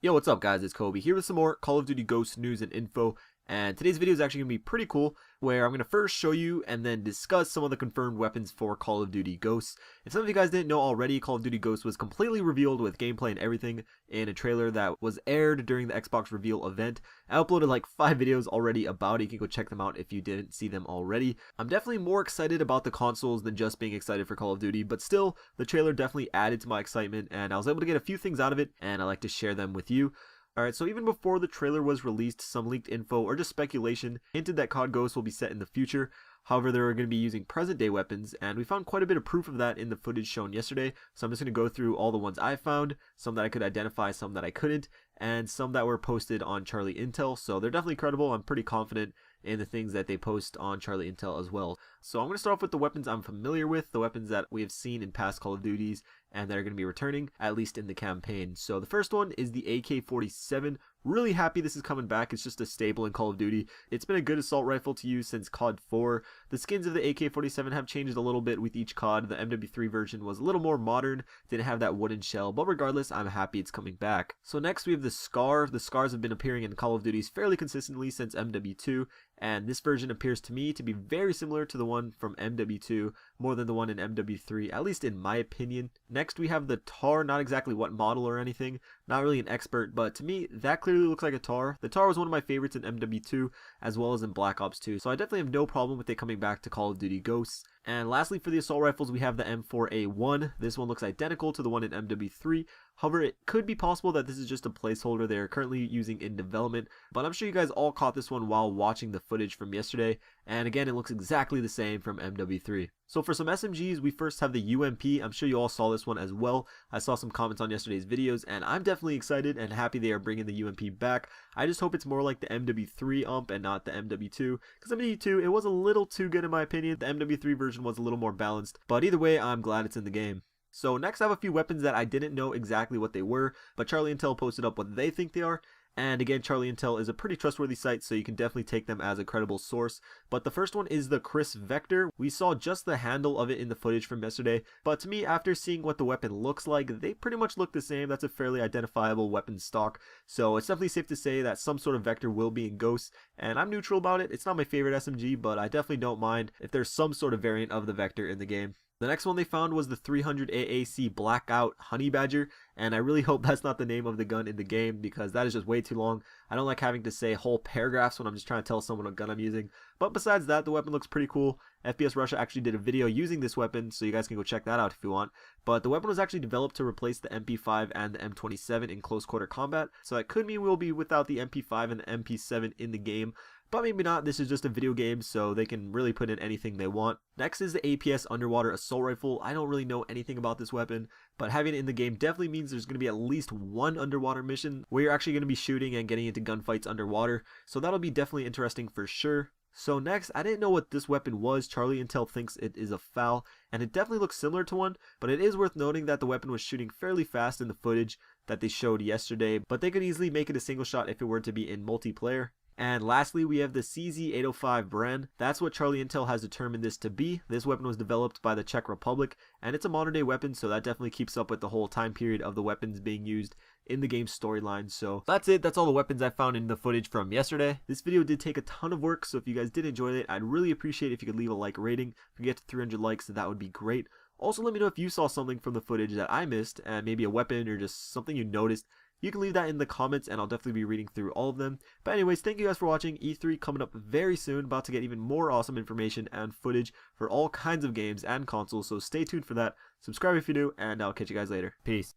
Yo, what's up guys, it's Kobe here with some more Call of Duty Ghosts news and info, and today's video is actually going to be pretty cool, where I'm going to first show you and then discuss some of the confirmed weapons for Call of Duty Ghosts. If some of you guys didn't know already, Call of Duty Ghosts was completely revealed with gameplay and everything in a trailer that was aired during the Xbox reveal event. I uploaded like 5 videos already about it, you can go check them out if you didn't see them already. I'm definitely more excited about the consoles than just being excited for Call of Duty, but still, the trailer definitely added to my excitement, and I was able to get a few things out of it, and I like to share them with you. Alright, so even before the trailer was released, some leaked info or just speculation hinted that COD Ghosts will be set in the future. However, they're going to be using present day weapons, and we found quite a bit of proof of that in the footage shown yesterday. So I'm just going to go through all the ones I found, some that I could identify, some that I couldn't, and some that were posted on Charlie Intel. So they're definitely credible. I'm pretty confident in the things that they post on Charlie Intel as well. So I'm going to start off with the weapons I'm familiar with, the weapons that we have seen in past Call of Duties and that are going to be returning, at least in the campaign. So the first one is the AK47. Really happy this is coming back. It's just a staple in Call of Duty. It's been a good assault rifle to use since COD 4. The skins of the AK47 have changed a little bit with each COD. The MW3 version was a little more modern, didn't have that wooden shell, but regardless, I'm happy it's coming back. So next we have the SCAR. The SCARs have been appearing in Call of Duties fairly consistently since MW2, and this version appears to me to be very similar to the one from MW2, more than the one in MW3, at least in my opinion. Next we have the TAR, not exactly what model or anything, not really an expert, but to me that clearly looks like a TAR. The TAR was one of my favorites in MW2 as well as in Black Ops 2, so I definitely have no problem with it coming back to Call of Duty Ghosts. And lastly, for the assault rifles, we have the M4A1. This one looks identical to the one in MW3. However, it could be possible that this is just a placeholder they are currently using in development, but I'm sure you guys all caught this one while watching the footage from yesterday, and again, it looks exactly the same from MW3. So for some SMGs, we first have the UMP. I'm sure you all saw this one as well. I saw some comments on yesterday's videos, and I'm definitely excited and happy they are bringing the UMP back. I just hope it's more like the MW3 UMP and not the MW2, because MW2, it was a little too good in my opinion. The MW3 version was a little more balanced, but either way, I'm glad it's in the game. So next I have a few weapons that I didn't know exactly what they were, but Charlie Intel posted up what they think they are. And again, Charlie Intel is a pretty trustworthy site, so you can definitely take them as a credible source. But the first one is the Chris Vector. We saw just the handle of it in the footage from yesterday, but to me, after seeing what the weapon looks like, they pretty much look the same. That's a fairly identifiable weapon stock, so it's definitely safe to say that some sort of Vector will be in Ghosts, and I'm neutral about it. It's not my favorite SMG, but I definitely don't mind if there's some sort of variant of the Vector in the game. The next one they found was the 300 AAC Blackout Honey Badger, and I really hope that's not the name of the gun in the game because that is just way too long. I don't like having to say whole paragraphs when I'm just trying to tell someone what gun I'm using. But besides that, the weapon looks pretty cool. FPS Russia actually did a video using this weapon, so you guys can go check that out if you want. But the weapon was actually developed to replace the MP5 and the M27 in close quarter combat, so that could mean we'll be without the MP5 and the MP7 in the game. But maybe not, this is just a video game, so they can really put in anything they want. Next is the APS Underwater Assault Rifle. I don't really know anything about this weapon, but having it in the game definitely means there's going to be at least one underwater mission where you're actually going to be shooting and getting into gunfights underwater, so that'll be definitely interesting for sure. So next, I didn't know what this weapon was. Charlie Intel thinks it is a FAL, and it definitely looks similar to one, but it is worth noting that the weapon was shooting fairly fast in the footage that they showed yesterday, but they could easily make it a single shot if it were to be in multiplayer. And lastly, we have the CZ805 Bren. That's what Charlie Intel has determined this to be. This weapon was developed by the Czech Republic, and it's a modern day weapon, so that definitely keeps up with the whole time period of the weapons being used in the game's storyline. So that's it. That's all the weapons I found in the footage from yesterday. This video did take a ton of work, so if you guys did enjoy it, I'd really appreciate if you could leave a like rating. If we get to 300 likes, that would be great. Also, let me know if you saw something from the footage that I missed, and maybe a weapon or just something you noticed. You can leave that in the comments and I'll definitely be reading through all of them. But anyways, thank you guys for watching. E3 coming up very soon, about to get even more awesome information and footage for all kinds of games and consoles, so stay tuned for that. Subscribe if you're new, and I'll catch you guys later. Peace.